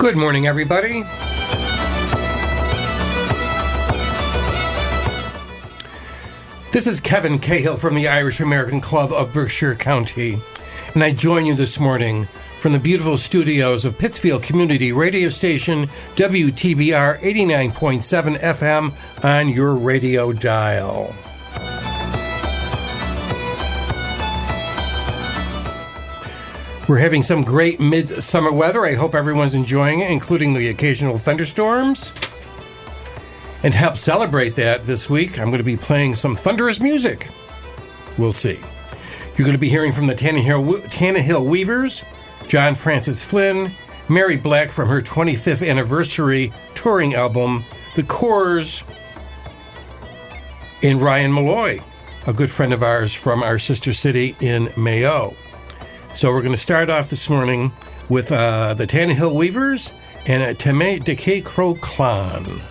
Good morning, everybody. This is Kevin Cahill from the Irish American Club of Berkshire County, and I join you this morning from the beautiful studios of Pittsfield Community Radio Station, WTBR 89.7 FM on your radio dial. We're having some great midsummer weather. I hope everyone's enjoying it, including the occasional thunderstorms. And to help celebrate that this week, I'm going to be playing some thunderous music. We'll see. You're going to be hearing from the Tannehill Weavers, John Francis Flynn, Mary Black from her 25th anniversary touring album, The Corrs, and Ryan Malloy, a good friend of ours from our sister city in Mayo. So we're going to start off this morning with the Tannehill Weavers and Teme de Ke Cro Clan.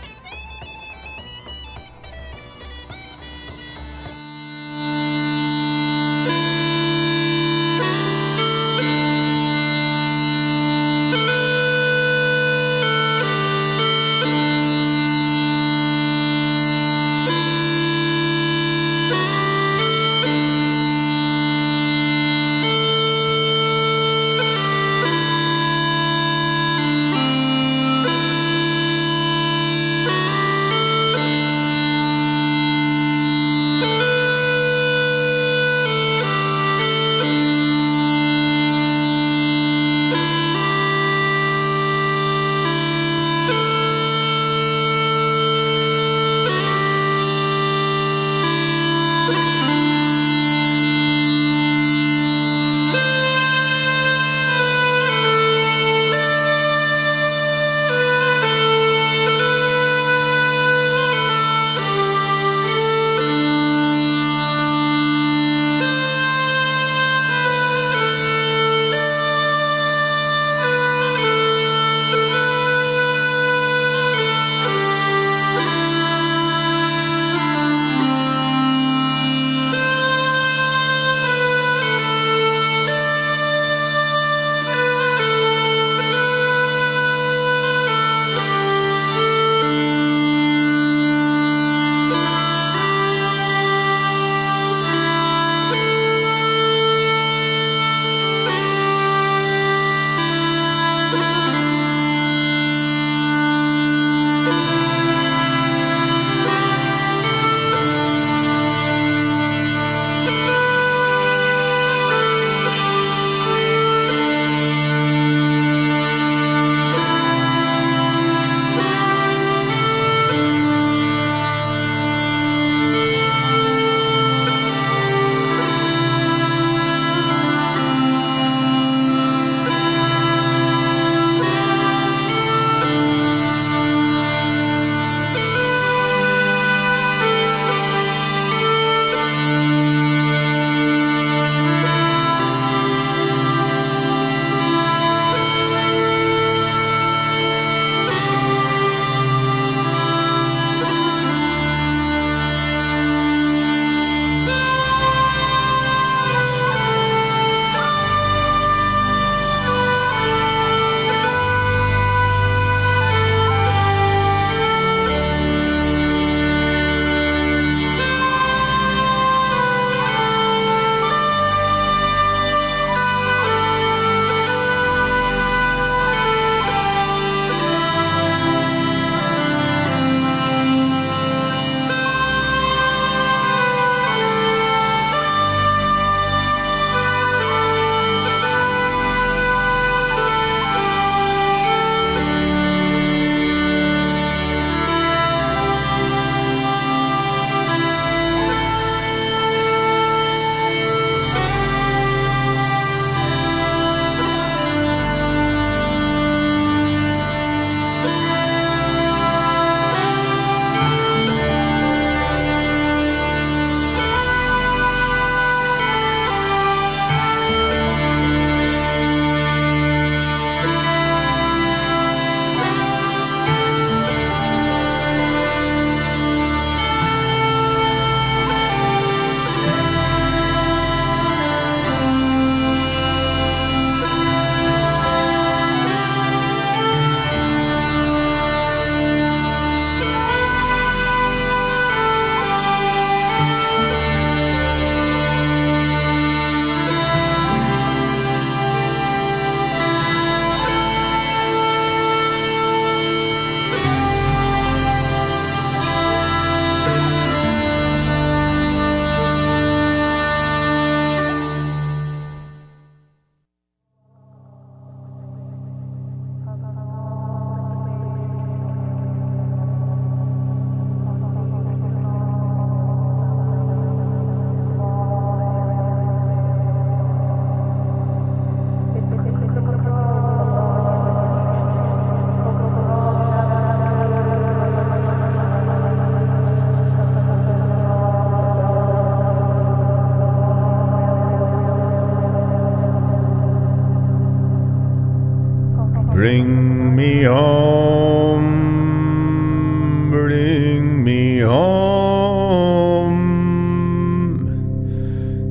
bring me home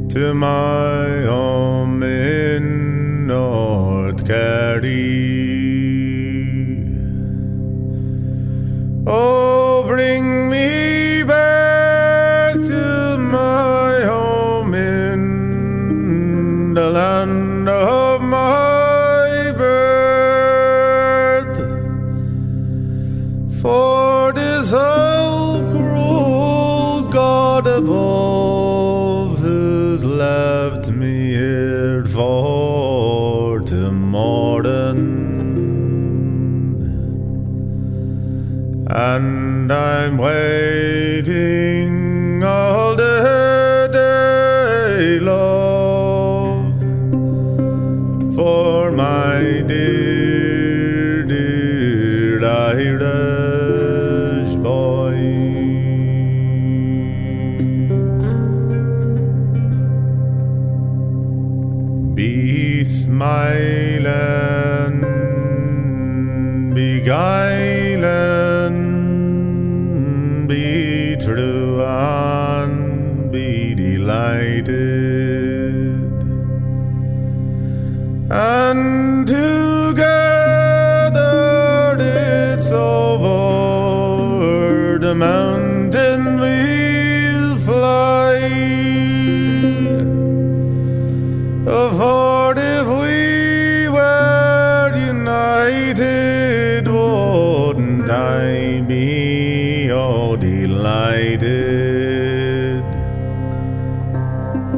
to my home in North Kerry. Oh, bring me back to my home in the land of my birth. For this whole cruel God above has left me here for tomorrow. And I'm waiting all the day, love, for my dear, dear Irish boy. Be smiling, beguiling, be true and be delighted, and together it's over the mountain we'll fly. For if we were united, wouldn't I be all delighted?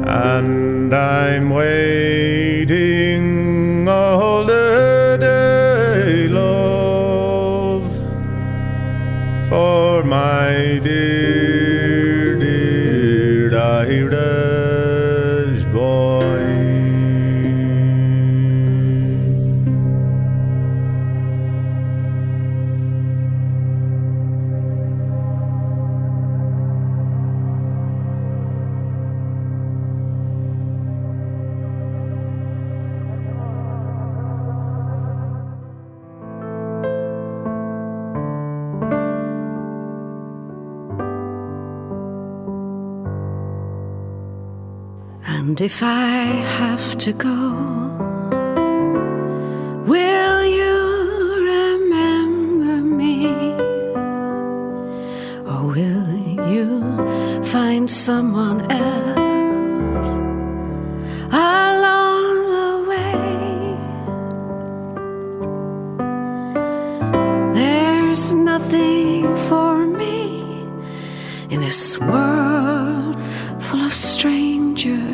And I'm waiting all the day, love, for my dear, dear Irish boy. And if I have to go, will you remember me? Or will you find someone else along the way? There's nothing for me in this world full of strangers.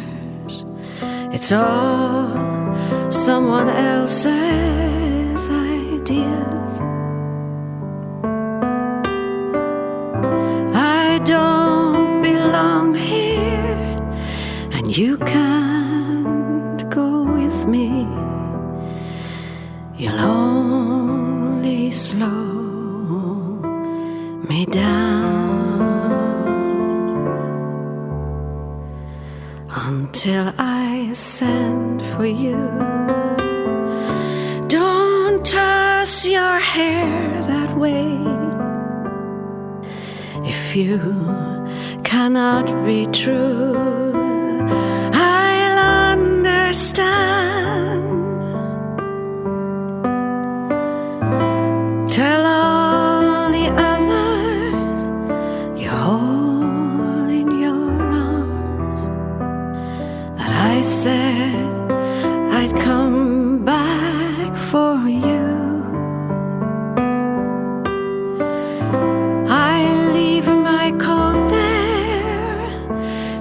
It's all someone else's ideas. I don't belong here, and you can't go with me. You'll only slow me down until I send for you. Don't toss your hair that way. If you cannot be true, I'll understand. Tell all the others you're all in your arms that I said I'd come back for you. I leave my coat there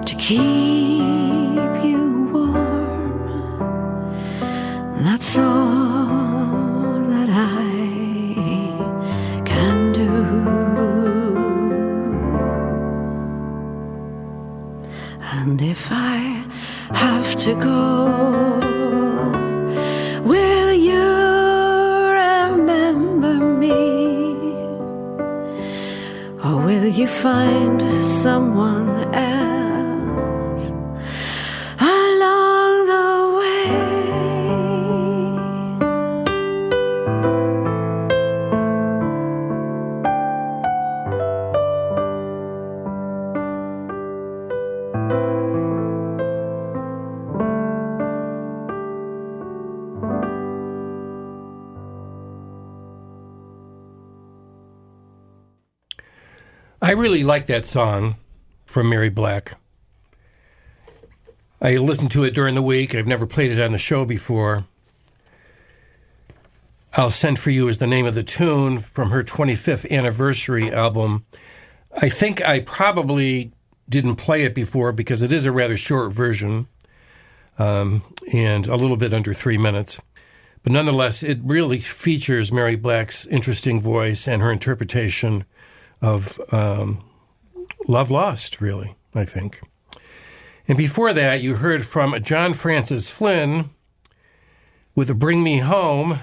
to keep you warm. That's all that I can do. And if I have to go, will you remember me? Or will you find someone else along the way? I really like that song from Mary Black. I listened to it during the week. I've never played it on the show before. I'll Send For You is the name of the tune from her 25th anniversary album. I think I probably didn't play it before because it is a rather short version and a little bit under 3 minutes. But nonetheless, it really features Mary Black's interesting voice and her interpretation of Love Lost, really, I think. And before that, you heard from John Francis Flynn with Bring Me Home,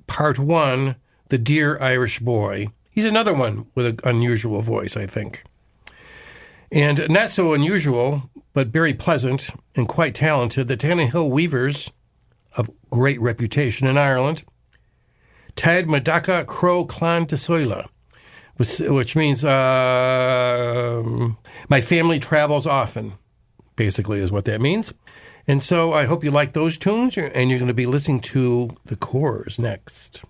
Part 1, The Dear Irish Boy. He's another one with an unusual voice, I think. And not so unusual, but very pleasant and quite talented, the Tannahill Weavers, of great reputation in Ireland. Tad Madaka Crow Clan Tesoila, which means my family travels often, basically is what that means. And so I hope you like those tunes, and you're going to be listening to The Corrs next.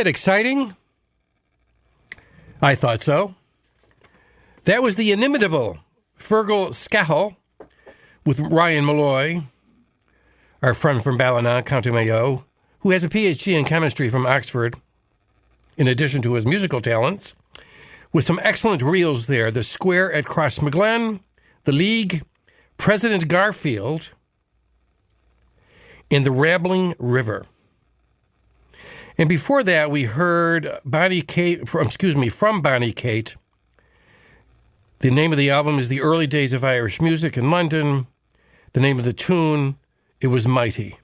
that exciting? I thought so. That was the inimitable Fergal Scahill with Ryan Malloy, our friend from Ballina, County Mayo, who has a PhD in chemistry from Oxford, in addition to his musical talents, with some excellent reels there. The Square at Crossmaglen, The League, President Garfield, and The Rabbling River. And before that, we heard from Bonnie Kate. The name of the album is The Early Days of Irish Music in London. The name of the tune, It Was Mighty.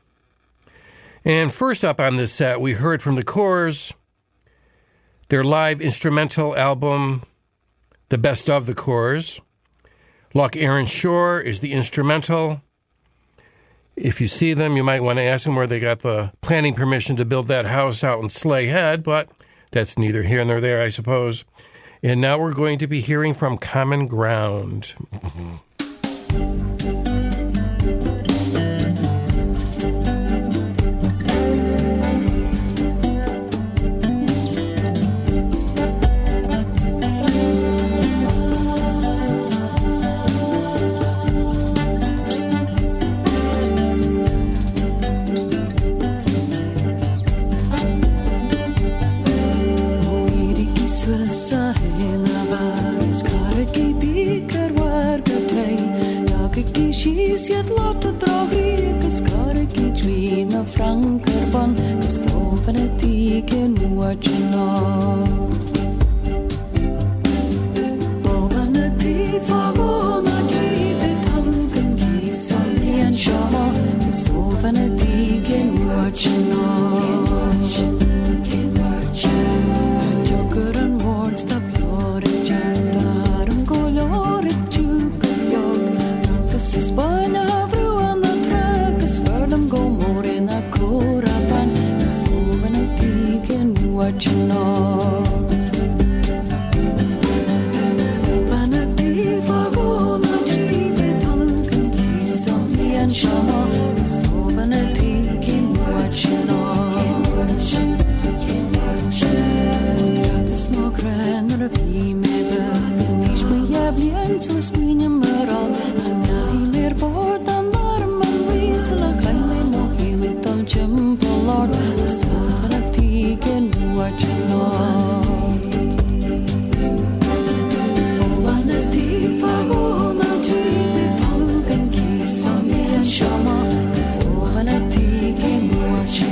And first up on this set, we heard from the Corrs, their live instrumental album, The Best of the Corrs. Loch Aaron Shore is the instrumental. If you see them, you might want to ask them where they got the planning permission to build that house out in Slay Head, but that's neither here nor there, I suppose. And now we're going to be hearing from Common Ground. Siad lot a drogi, gus cara ki drína Frankerban, gus open a dig in Wajana. Open a dig for one a deep Talugan geese on the and Shama, gus open a dig in Wajana. And Joker and Wards the Pure Janda, and Golor at Duke of York, Marcus is born. Go more in a Korapan, so many dig and watching all. Vanity for all the cheap, Talugan geese on the and Shama, so many dig and watching all. Small grand or a female, and each may have liens to spin him around, and now he mere board and arm and whistle a kind. Jumbo Lord, the sun of the can watch on. Vanity for all the dream, Talugan kiss on the and Shama, the sun of the can watch on.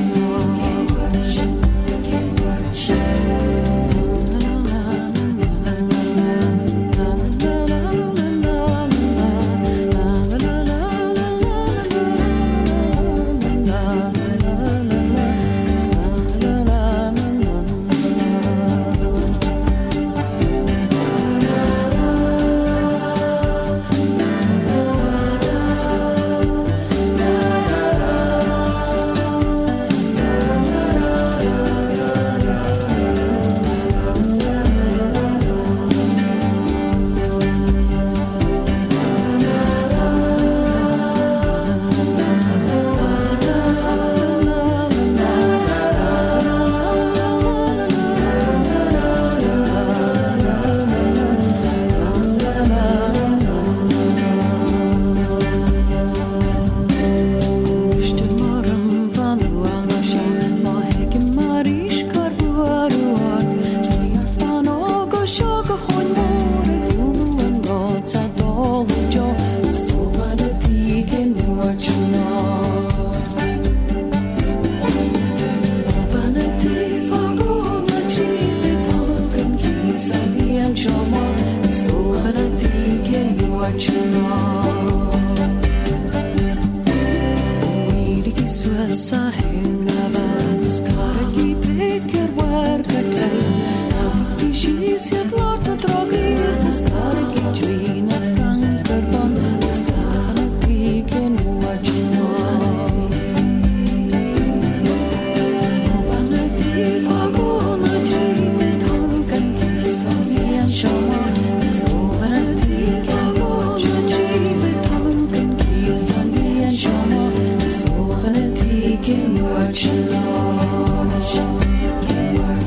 Can work.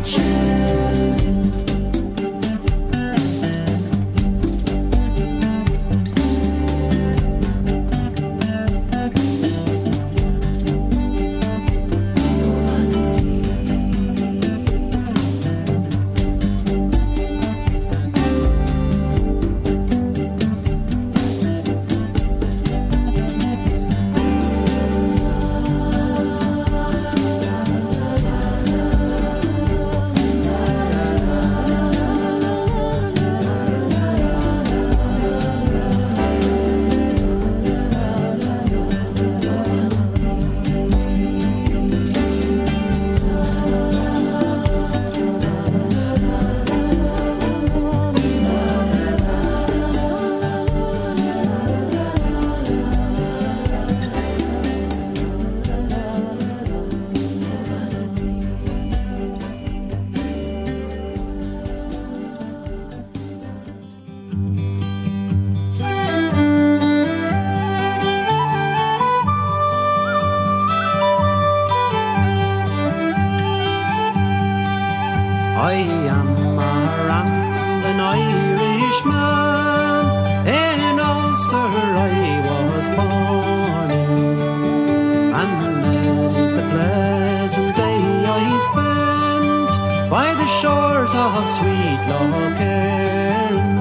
shores of sweet Loch Erin.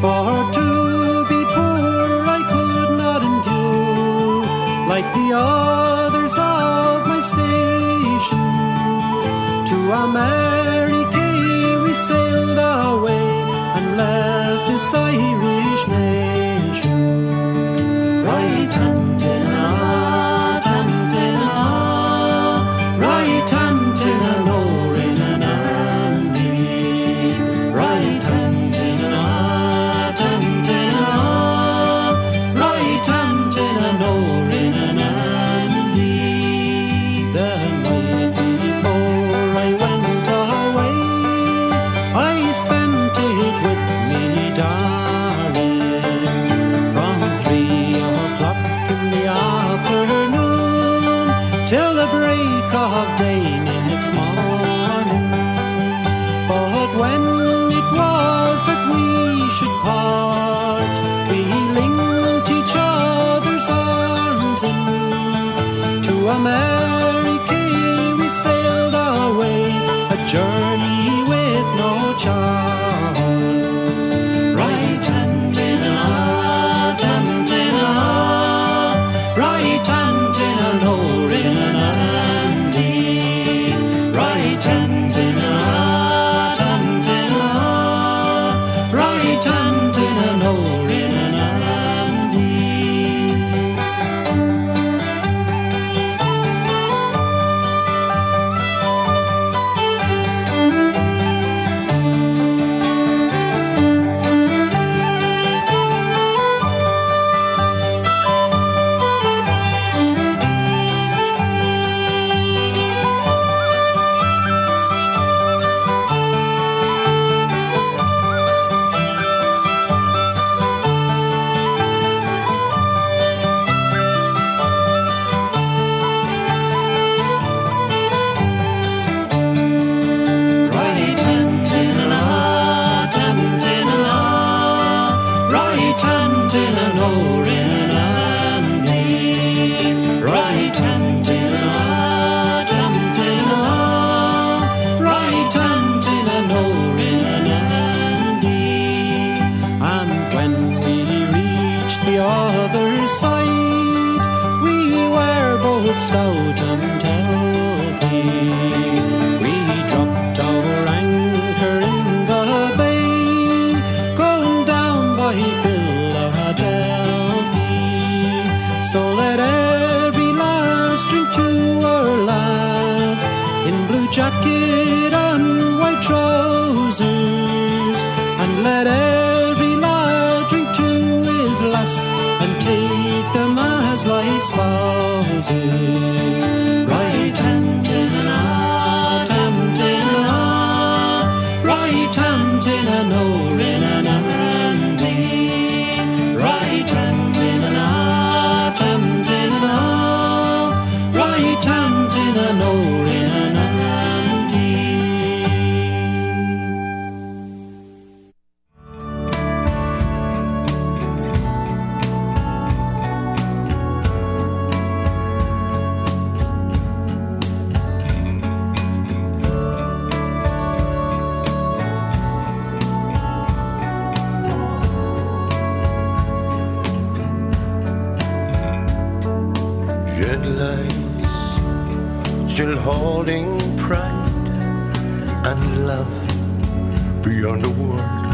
For to be poor I could not endure, like the others of my station. To America we sailed away and left this Irish nation. Right hand in a, hand in a, right hand in a, lower in an Andy. Right hand in a, hand in a, right hand in a, lower in an Andy. The night before I went away, I spent it with me darling. From 3 o'clock in the afternoon till the break of day next morning. But when it was that we should part, we linked each other's arms in. To America we sailed away, a journey with no chance. Right hand in a, hand in a, right hand in a, lower in an Andy. Right hand in a, hand in a, right hand in a, lower in an Andy. Right hand in a, hand in a, right hand in a, lower in an Andy. Right hand in a, hand in a, right hand in a, lower in an Andy. And when we reached the other side, we were both stout and healthy. We dropped our anchor in the bay, going down by Philadelphia. So let every last drink to our lad, in blue jacket and white trousers. And let every lad drink to his lass, and take them as life spouses. Right hand in a, hand in a, right hand in a, lower in an Andy. Right hand in a, hand in a, right hand in a, lower in an Andy. Jet lies still holding pride and love beyond the world.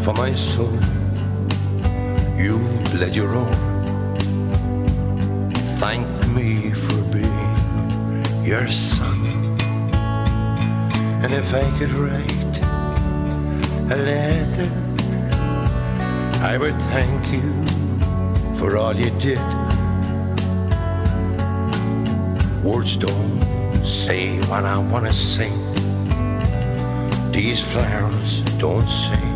For my soul, you've bled your own. Thank me for being your son. And if I could write a letter, I would thank you for all you did. Words don't say what I wanna say. These flowers don't say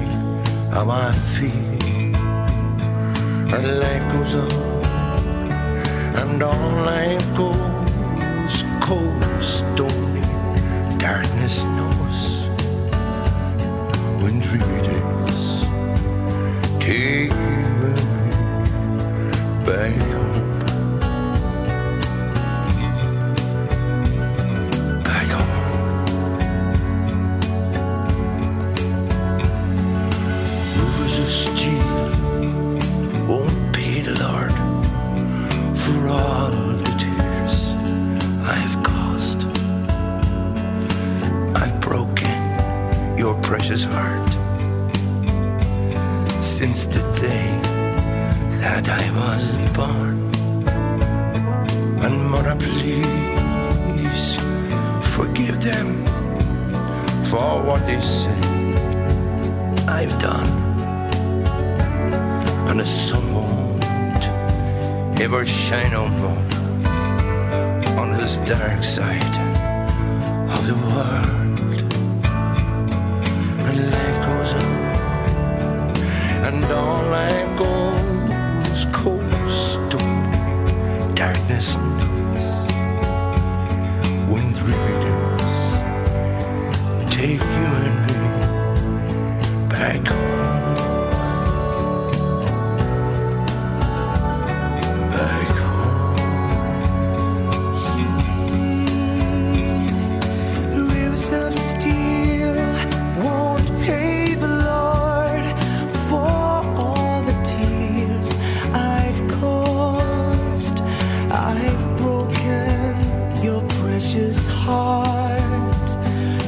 how I feel. And life goes on, and all life goes cold, stony, darkness knows. When 3 days take you and me back home. Back home. mother's heart. Since the day that I was born. And mother, please forgive them for what they say I've done. And the sun won't ever shine no more on this dark side of the world. And life goes on, and all life goes cold stone. Darkness knows when dreams take you and me back home. Back home. Rivers of steel won't pay the Lord for all the tears I've caused. I've broken your precious heart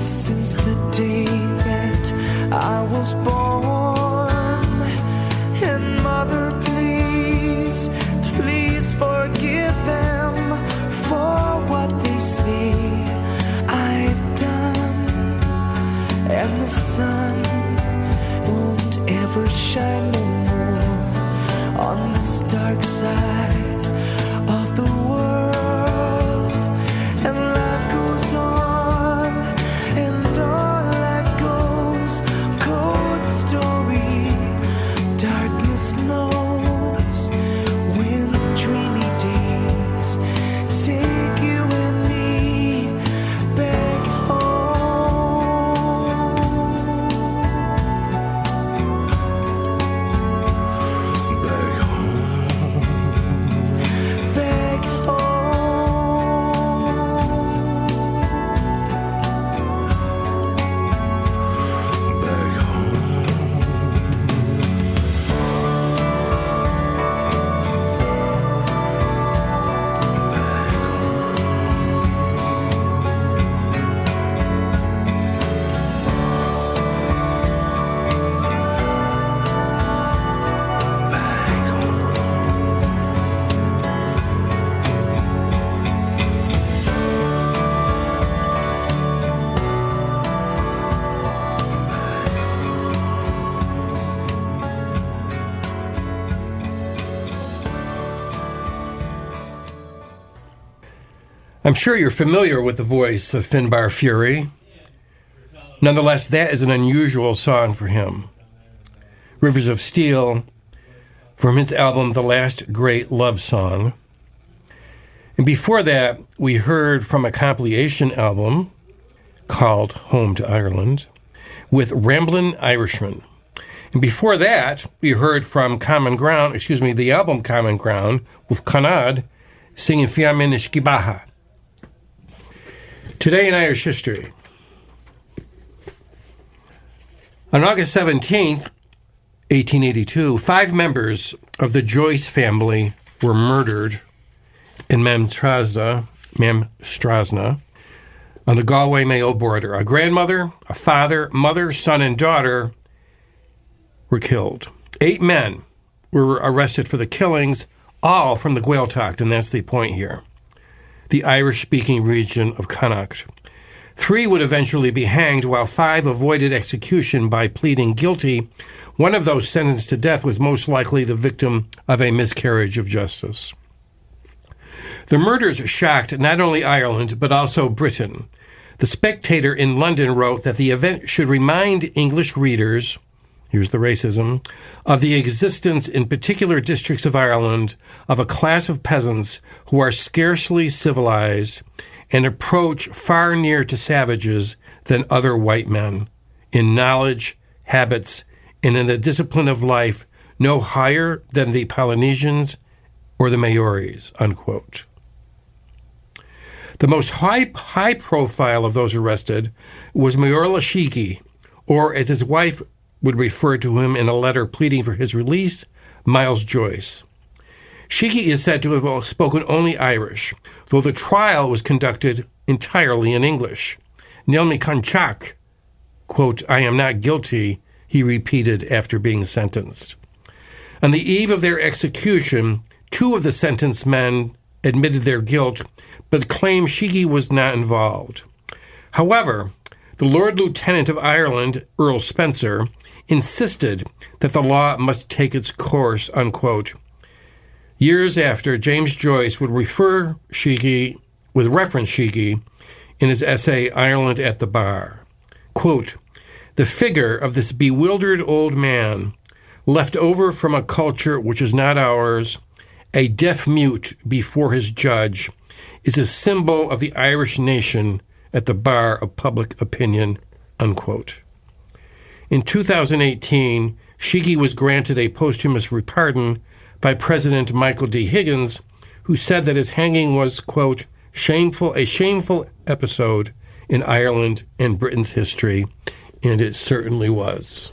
since the day that I was born. And mother, please, please forgive them for what they say I've done. And the sun won't ever shine no more on this dark side of the world. And life goes on, and on life goes. Cold story, darkness knows when dreamy days take you and me back home. Back home. Back home. Back home. I'm sure you're familiar with the voice of Finbar Fury. Nonetheless, that is an unusual song for him. Rivers of Steel, from his album The Last Great Love Song. And before that, we heard from a compilation album called Home to Ireland with Ramblin' Irishman. And before that, we heard from the album Common Ground with Conrad singing Fiamin Ishkibaha. Today in Irish history. On August 17th, 1882, 5 members of the Joyce family were murdered in Mamstrasna on the Galway-Mayo border. A grandmother, a father, mother, son, and daughter were killed. 8 men were arrested for the killings, all from the Gaeltacht, and that's the point here, the Irish-speaking region of Connacht. 3 would eventually be hanged, while 5 avoided execution by pleading guilty. One of those sentenced to death was most likely the victim of a miscarriage of justice. The murders shocked not only Ireland, but also Britain. The Spectator in London wrote that the event should remind English readers, here's the racism, of the existence in particular districts of Ireland of a class of peasants who are scarcely civilized and approach far nearer to savages than other white men, in knowledge, habits, and in the discipline of life no higher than the Polynesians or the Maoris, unquote. The most high profile of those arrested was Maorla Sheehy, or as his wife would refer to him in a letter pleading for his release, Miles Joyce. Sheehy is said to have spoken only Irish, though the trial was conducted entirely in English. Nelmi Conchak quote, "I am not guilty," he repeated after being sentenced. On the eve of their execution, 2 of the sentenced men admitted their guilt, but claimed Sheehy was not involved. However, the Lord Lieutenant of Ireland, Earl Spencer, insisted that the law must take its course, unquote. Years after, James Joyce would reference Sheehy in his essay, Ireland at the Bar. Quote, "The figure of this bewildered old man, left over from a culture which is not ours, a deaf mute before his judge, is a symbol of the Irish nation at the bar of public opinion," unquote. In 2018, Sheehy was granted a posthumous pardon by President Michael D. Higgins, who said that his hanging was, quote, a shameful episode in Ireland and Britain's history, and it certainly was.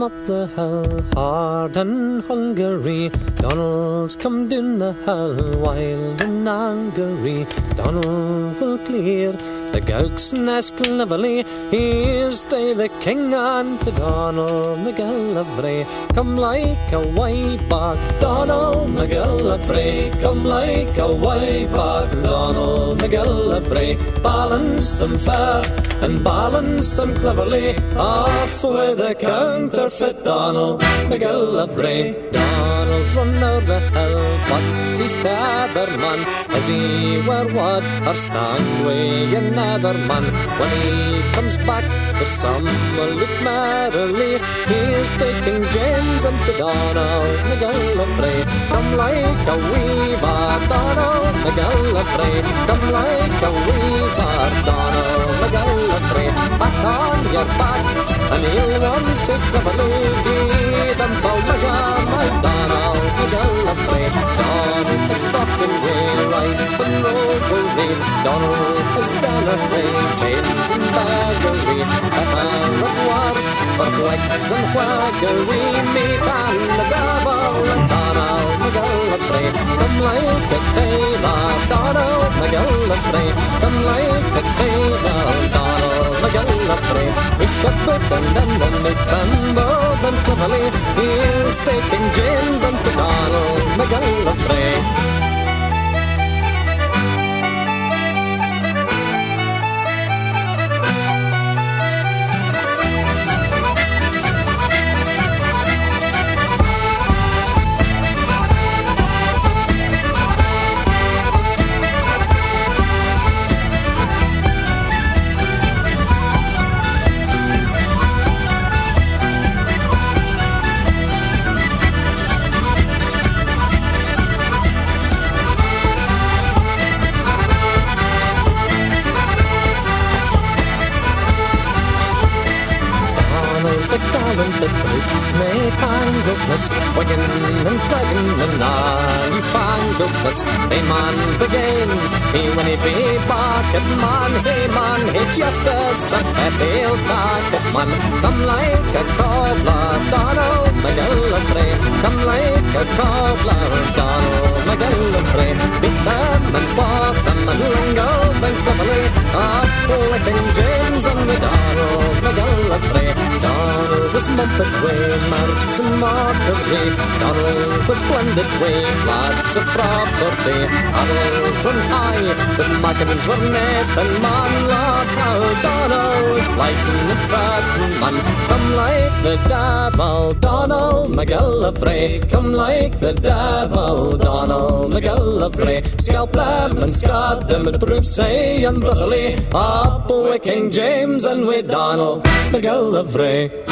up the hill, hard and hungry. Donald's come down the hill, wild and angry. Donald will clear the Gowk's nest cleverly. Here's to the king and to Donald McGillivray. Come like a way back, Donald McGillivray. Come like a way back, Donald McGillivray. Balance them fair and balance them cleverly. Off with the counterfeit Donald McGillivray. Donald's run out the hill, but he's t'other man, as he were wood or Stanway another man. When he comes back, the sun will look merrily. Here's taking James and to Donald McGillivray. Come like a weaver, Donald McGillivray. Come like a weaver, Donald McGillivray. Back on your back, and he'll run so cleverly. Give them full measure, my Donald McGillivray. Donald is rocking way right from Roguery. Donald is done a James and Baggery. A man of war for flex and waggery. Meet and the devil and Donald McGillivray. Come like a tailor, Donald McGillivray. Come like a tailor, Donald McGillivray. Push up it and then make them bold and cleverly. Here's taking James and to Donald McGillivray. The bricks may tangledness, waggin' and flaggin' and newfangledness. Hey man begin, he when he be back at man, hey man, he just as a he'll back at man. Come like a cobbler, Donald McGillivray. Come like a cobbler, Donald McGillivray. Beat them and fought them and lingled them cleverly. Up licking James and the Donald McGillivray. Donald was Muppet way, Marks and Mockery. Donald was splendid way, lots of property. Donald run high, the Mackins were Nathan man. Lord, how Donald was flighting and frightened man. Come like the devil, Donald McGillivray. Come like the devil, Donald McGillivray. Scalp them and scarred them at proof say unbrotherly. Up with King James and with Donald McGillivray.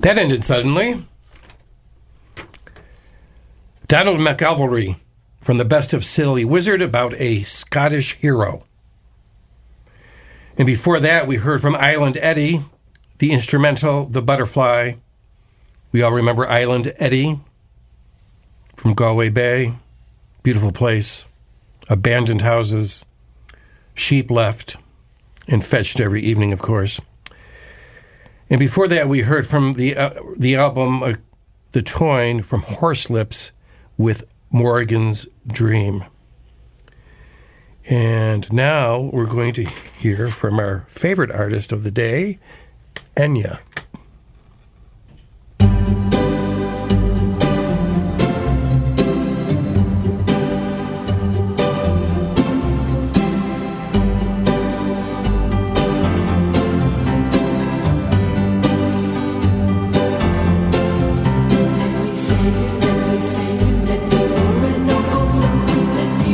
That ended suddenly. Donald McGillivray from the Best of Silly Wizard about a Scottish hero. And before that, we heard from Island Eddie, the instrumental, The Butterfly. We all remember Island Eddie from Galway Bay. Beautiful place. Abandoned houses. Sheep left and fetched every evening, of course. And before that, we heard from the album The Toyne from Horselips with Morgan's Dream. And now we're going to hear from our favorite artist of the day, Enya. Let me say, let me say, let the roaring no go. Let me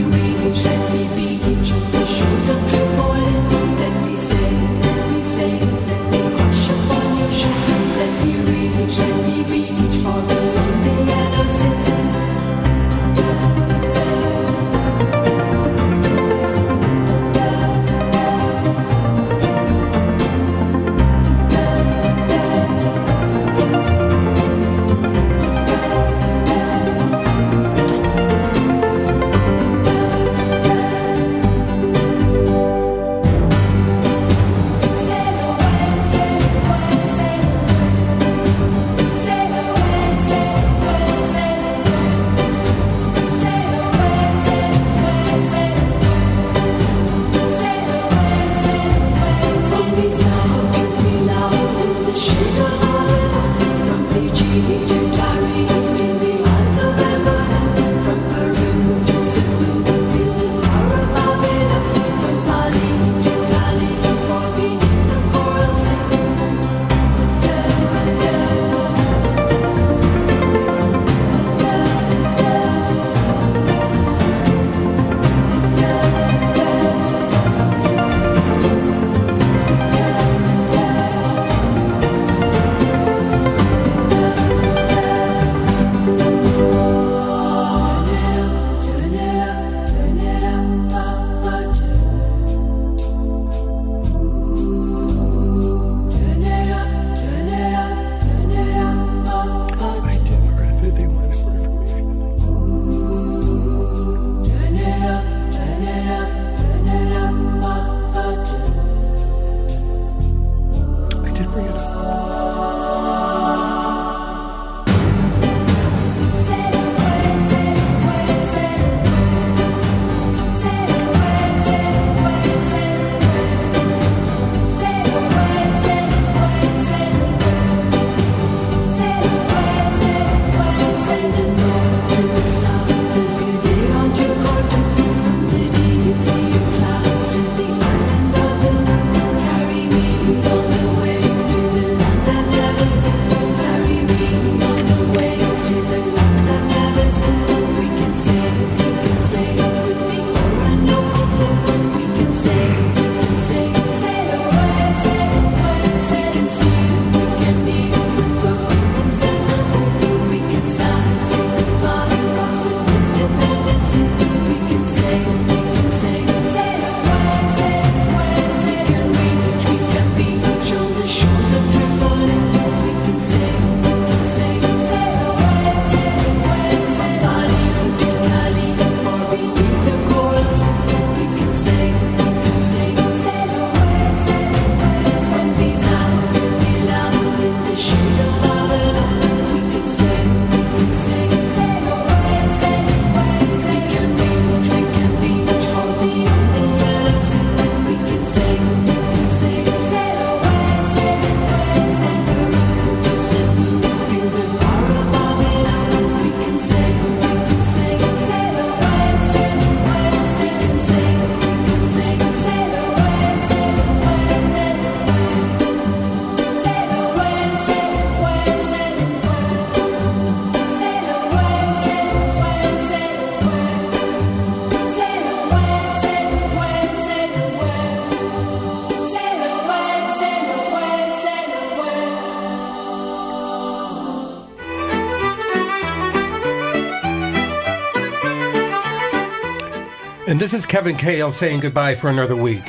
And this is Kevin Kale saying goodbye for another week.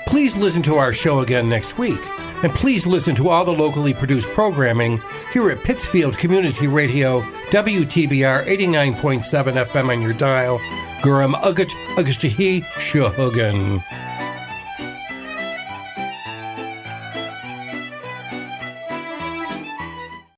Please listen to our show again next week. And please listen to all the locally produced programming here at Pittsfield Community Radio, WTBR 89.7 FM on your dial. Guram Ugat Ugastahi Shahugan.